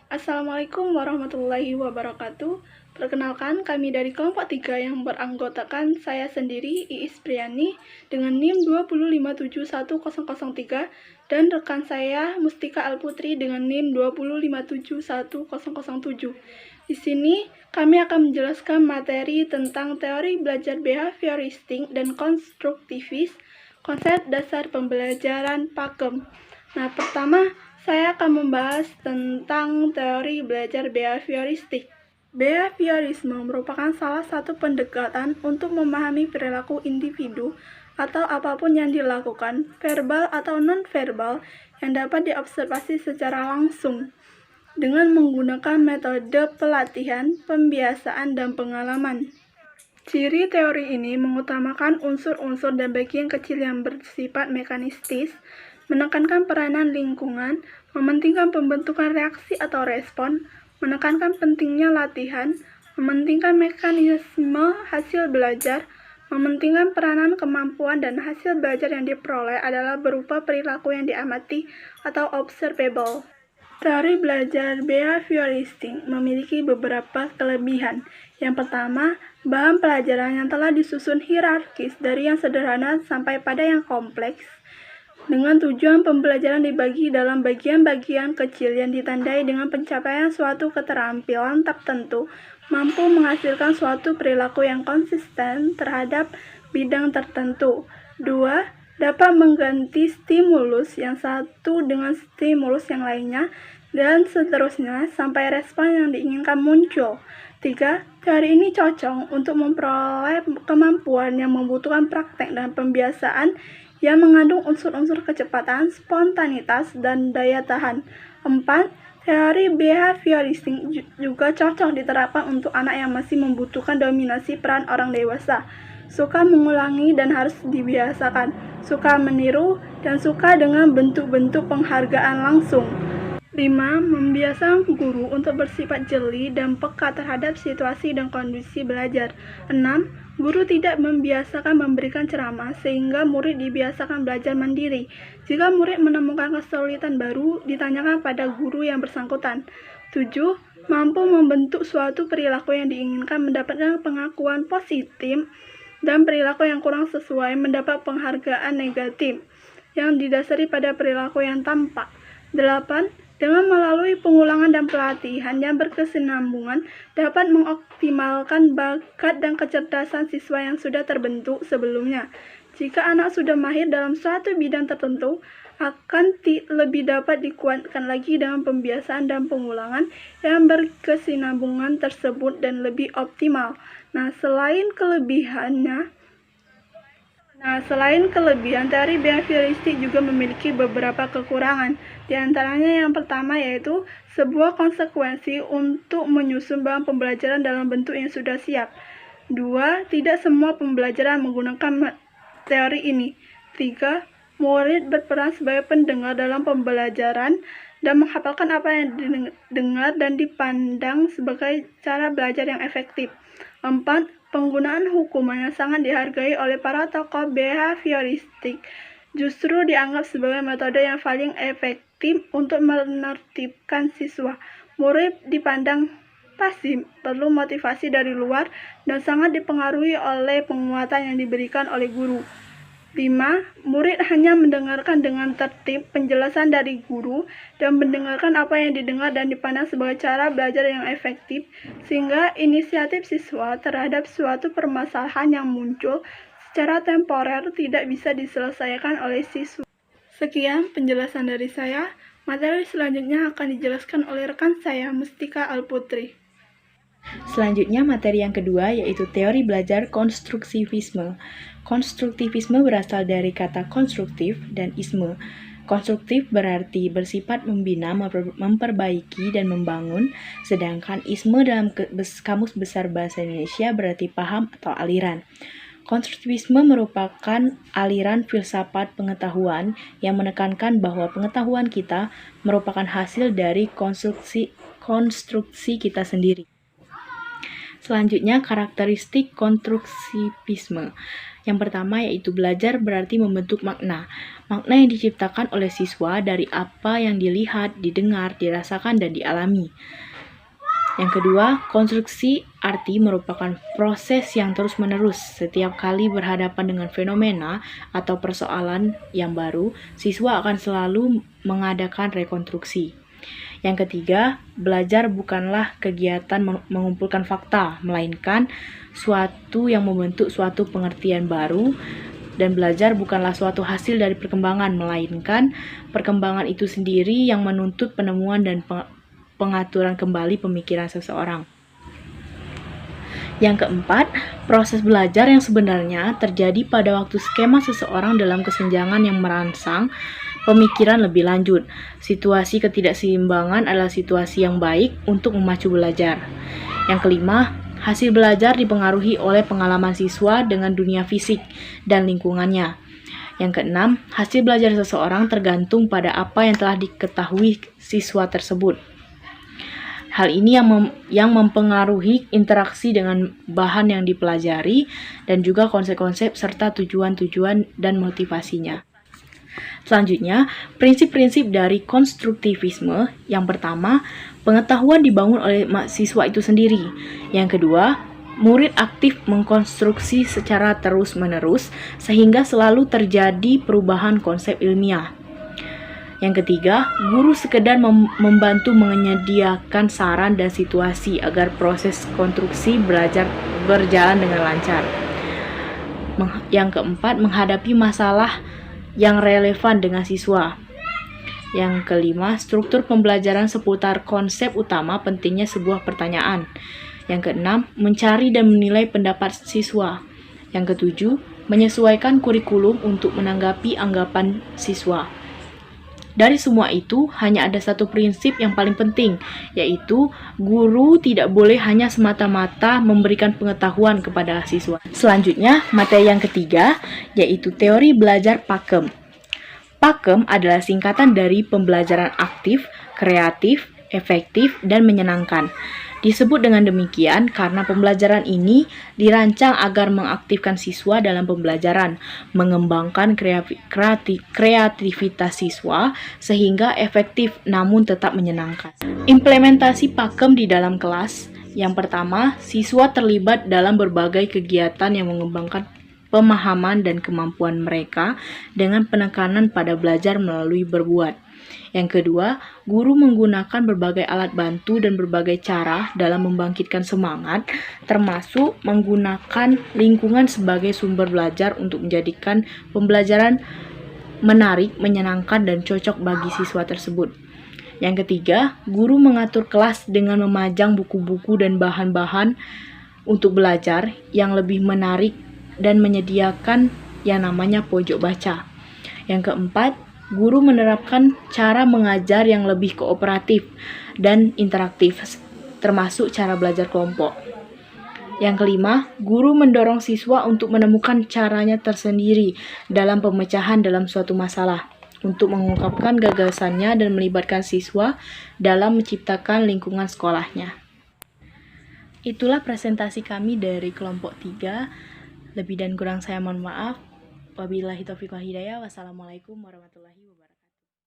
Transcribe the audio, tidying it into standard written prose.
Assalamualaikum warahmatullahi wabarakatuh. Perkenalkan, kami dari kelompok 3 yang beranggotakan saya sendiri, Iis Priani, dengan NIM 2057103 dan rekan saya, Mustika Alputri, dengan NIM 2057107. Di sini, kami akan menjelaskan materi tentang teori belajar behavioristik dan konstruktivis, konsep dasar pembelajaran Pakem. Nah, pertama, saya akan membahas tentang teori belajar behavioristik. Behaviorisme merupakan salah satu pendekatan untuk memahami perilaku individu atau apapun yang dilakukan, verbal atau non-verbal, yang dapat diobservasi secara langsung dengan menggunakan metode pelatihan, pembiasaan, dan pengalaman. Ciri teori ini mengutamakan unsur-unsur dan bagian kecil yang bersifat mekanistis, menekankan peranan lingkungan, mementingkan pembentukan reaksi atau respon, menekankan pentingnya latihan, mementingkan mekanisme hasil belajar, mementingkan peranan kemampuan dan hasil belajar yang diperoleh adalah berupa perilaku yang diamati atau observable. Teori belajar behavioristik memiliki beberapa kelebihan. Yang pertama, bahan pelajaran yang telah disusun hierarkis dari yang sederhana sampai pada yang kompleks, dengan tujuan pembelajaran dibagi dalam bagian-bagian kecil yang ditandai dengan pencapaian suatu keterampilan tertentu, mampu menghasilkan suatu perilaku yang konsisten terhadap bidang tertentu. 2. Dapat mengganti stimulus yang satu dengan stimulus yang lainnya, dan seterusnya sampai respon yang diinginkan muncul. 3. Teori ini cocok untuk memperoleh kemampuan yang membutuhkan praktek dan pembiasaan yang mengandung unsur-unsur kecepatan, spontanitas, dan daya tahan. 4. Teori behavioristik juga cocok diterapkan untuk anak yang masih membutuhkan dominasi peran orang dewasa, suka mengulangi dan harus dibiasakan, suka meniru, dan suka dengan bentuk-bentuk penghargaan langsung. 5. Membiasakan guru untuk bersifat jeli dan peka terhadap situasi dan kondisi belajar. 6. Guru tidak membiasakan memberikan ceramah sehingga murid dibiasakan belajar mandiri. Jika murid menemukan kesulitan baru, ditanyakan pada guru yang bersangkutan. 7. Mampu membentuk suatu perilaku yang diinginkan mendapatkan pengakuan positif dan perilaku yang kurang sesuai mendapat penghargaan negatif yang didasari pada perilaku yang tampak. 8. Dengan melalui pengulangan dan pelatihan yang berkesinambungan dapat mengoptimalkan bakat dan kecerdasan siswa yang sudah terbentuk sebelumnya. Jika anak sudah mahir dalam suatu bidang tertentu, akan lebih dapat dikuatkan lagi dengan pembiasaan dan pengulangan yang berkesinambungan tersebut dan lebih optimal. Selain kelebihan, teori behavioristik juga memiliki beberapa kekurangan. Di antaranya yang pertama yaitu sebuah konsekuensi untuk menyusun bahan pembelajaran dalam bentuk yang sudah siap. 2. Tidak semua pembelajaran menggunakan teori ini. 3. Murid berperan sebagai pendengar dalam pembelajaran dan menghafalkan apa yang didengar dan dipandang sebagai cara belajar yang efektif. 4. Penggunaan hukuman yang sangat dihargai oleh para tokoh behavioristik justru dianggap sebagai metode yang paling efektif untuk menertibkan siswa. Murid dipandang pasif, perlu motivasi dari luar, dan sangat dipengaruhi oleh penguatan yang diberikan oleh guru. 5. Murid hanya mendengarkan dengan tertib penjelasan dari guru dan mendengarkan apa yang didengar dan dipandang sebagai cara belajar yang efektif, sehingga inisiatif siswa terhadap suatu permasalahan yang muncul secara temporer tidak bisa diselesaikan oleh siswa. Sekian penjelasan dari saya. Materi selanjutnya akan dijelaskan oleh rekan saya, Mustika Alputri. Selanjutnya materi yang kedua yaitu teori belajar konstruktivisme. Konstruktivisme berasal dari kata konstruktif dan isme. Konstruktif berarti bersifat membina, memperbaiki, dan membangun, sedangkan isme dalam Kamus Besar Bahasa Indonesia berarti paham atau aliran. Konstruktivisme merupakan aliran filsafat pengetahuan yang menekankan bahwa pengetahuan kita merupakan hasil dari konstruksi kita sendiri. Selanjutnya, karakteristik konstruktivisme. Yang pertama yaitu belajar berarti membentuk makna. Makna yang diciptakan oleh siswa dari apa yang dilihat, didengar, dirasakan, dan dialami. Yang kedua, konstruksi arti merupakan proses yang terus-menerus. Setiap kali berhadapan dengan fenomena atau persoalan yang baru, siswa akan selalu mengadakan rekonstruksi. Yang ketiga, belajar bukanlah kegiatan mengumpulkan fakta, melainkan suatu yang membentuk suatu pengertian baru, dan belajar bukanlah suatu hasil dari perkembangan, melainkan perkembangan itu sendiri yang menuntut penemuan dan pengaturan kembali pemikiran seseorang. Yang keempat, proses belajar yang sebenarnya terjadi pada waktu skema seseorang dalam kesenjangan yang merangsang pemikiran lebih lanjut. Situasi ketidakseimbangan adalah situasi yang baik untuk memacu belajar. Yang kelima, hasil belajar dipengaruhi oleh pengalaman siswa dengan dunia fisik dan lingkungannya. Yang keenam, hasil belajar seseorang tergantung pada apa yang telah diketahui siswa tersebut. Hal ini yang mempengaruhi interaksi dengan bahan yang dipelajari dan juga konsep-konsep serta tujuan-tujuan dan motivasinya. Selanjutnya, prinsip-prinsip dari konstruktivisme. Yang pertama, pengetahuan dibangun oleh siswa itu sendiri. Yang kedua, murid aktif mengkonstruksi secara terus-menerus sehingga selalu terjadi perubahan konsep ilmiah. Yang ketiga, guru sekedar membantu menyediakan saran dan situasi agar proses konstruksi belajar berjalan dengan lancar. Yang keempat, menghadapi masalah yang relevan dengan siswa. Yang kelima, struktur pembelajaran seputar konsep utama pentingnya sebuah pertanyaan. Yang keenam, mencari dan menilai pendapat siswa. Yang ketujuh, menyesuaikan kurikulum untuk menanggapi anggapan siswa. Dari semua itu, hanya ada satu prinsip yang paling penting, yaitu guru tidak boleh hanya semata-mata memberikan pengetahuan kepada siswa. Selanjutnya, materi yang ketiga, yaitu teori belajar Pakem. Pakem adalah singkatan dari pembelajaran aktif, kreatif, efektif, dan menyenangkan. Disebut dengan demikian karena pembelajaran ini dirancang agar mengaktifkan siswa dalam pembelajaran, mengembangkan kreativitas siswa sehingga efektif namun tetap menyenangkan. Implementasi Pakem di dalam kelas. Yang pertama, siswa terlibat dalam berbagai kegiatan yang mengembangkan pemahaman dan kemampuan mereka dengan penekanan pada belajar melalui berbuat. Yang kedua, guru menggunakan berbagai alat bantu dan berbagai cara dalam membangkitkan semangat, termasuk menggunakan lingkungan sebagai sumber belajar untuk menjadikan pembelajaran menarik, menyenangkan, dan cocok bagi siswa tersebut. Yang ketiga, guru mengatur kelas dengan memajang buku-buku dan bahan-bahan untuk belajar yang lebih menarik dan menyediakan yang namanya pojok baca. Yang keempat, guru menerapkan cara mengajar yang lebih kooperatif dan interaktif, termasuk cara belajar kelompok. Yang kelima, guru mendorong siswa untuk menemukan caranya tersendiri dalam pemecahan dalam suatu masalah, untuk mengungkapkan gagasannya dan melibatkan siswa dalam menciptakan lingkungan sekolahnya. Itulah presentasi kami dari kelompok 3. Lebih dan kurang saya mohon maaf. Wabillahi taufiq wal hidayah. Wassalamualaikum warahmatullahi wabarakatuh.